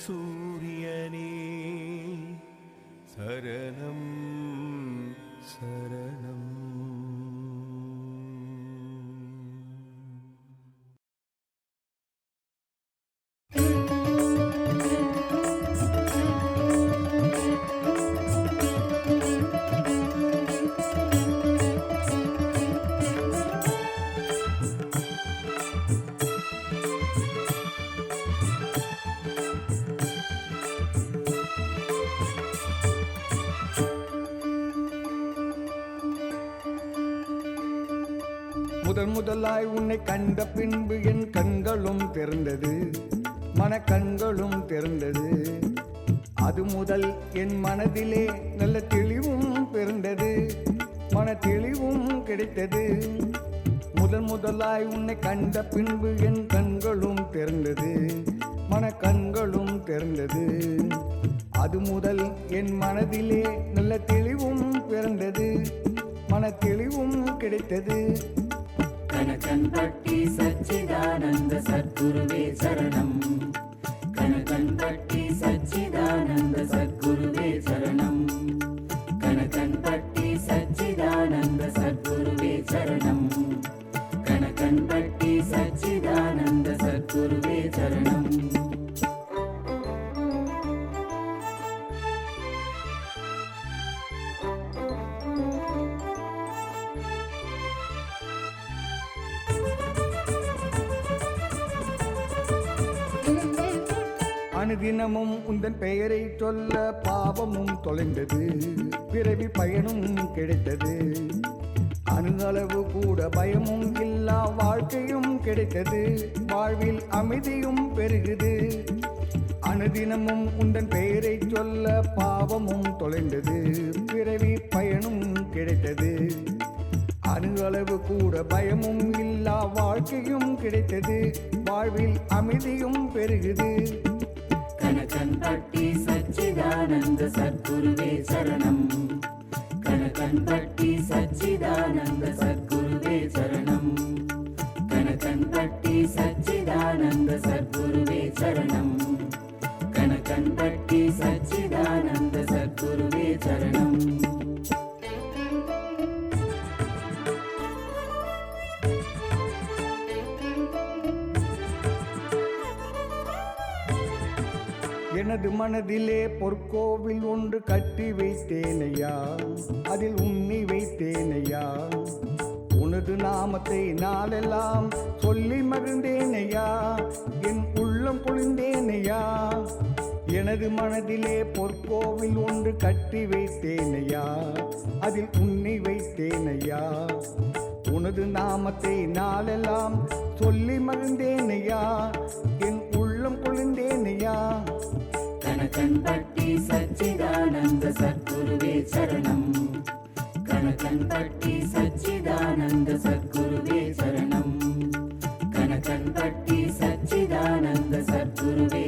சூரியனே சரணம் சரணம். முதலாய் உன்னை கண்ட பின்பு என் கண்களும் திறந்தது, மனக்கண்களும் திறந்தது. அது முதல் என் மனதிலே நல்ல தெளிவும் பிறந்தது, மன தெளிவும் கிடைத்தது. முதலாய் உன்னை கண்ட பின்பு என் கண்களும் திறந்தது, மனக்கண்களும் திறந்தது. அது முதல் என் மனதிலே நல்ல தெளிவும் பிறந்தது, மன தெளிவும் கிடைத்தது. கனகன்பட்டி சச்சிதானந்த சத்குருவே சரணம். கனகன்பட்டி சச்சிதானந்த சத்குருவே சரணம். கனகன்பட்டி சச்சிதானந்த சத்குருவே சரணம். கனகன்பட்டி சச்சிதானந்த சத்குருவே சரணம். அனுதினமும் உந்தன் பெயரை சொல்ல பாவமும் தொலைந்தது, பிறவி பயனும் கிடைத்தது. அணுகளவு கூட பயமும் இல்லா வாழ்க்கையும் கிடைத்தது, வாழ்வில் அமைதியும் பெருகுது. அனுதினமும் உந்தன் பெயரை சொல்ல பாவமும் தொலைந்தது, பிறவி பயனும் கிடைத்தது. அணுகளவு கூட பயமும் இல்லா வாழ்க்கையும் கிடைத்தது, வாழ்வில் அமைதியும் பெருகுது. கனகன்பட்டி சச்சிதானந்த சத்குருவே சரணம். கனகன்பட்டி சச்சிதானந்த சத்குருவே சரணம். கனகன்பட்டி சச்சிதானந்த சத்குருவே சரணம். கனகன்பட்டி சச்சிதானந்த சத்குருவே சரணம். எனது மனதிலே பொற்கோவில் ஒன்று கட்டி வைத்தேனையா, அதில் உன்னை வைத்தேனையா. உனது நாமத்தை நாளெல்லாம் சொல்லி மகிழ்ந்தேனையா, என் உள்ளம் குளிர்ந்தேனையா. எனது மனதிலே பொற்கோவில் ஒன்று கட்டி வைத்தேனையா, அதில் உன்னை வைத்தேனையா. உனது நாமத்தை நாளெல்லாம் சொல்லி மகிழ்ந்தேனையா, என் உள்ளம் குளிர்ந்தேனையா. கனகன்பட்டி சச்சிதானந்த சத்குருவே சரணம். கனகன்பட்டி சச்சிதானந்த சத்குருவே சரணம். கனகன்பட்டி சச்சிதானந்த சத்குருவே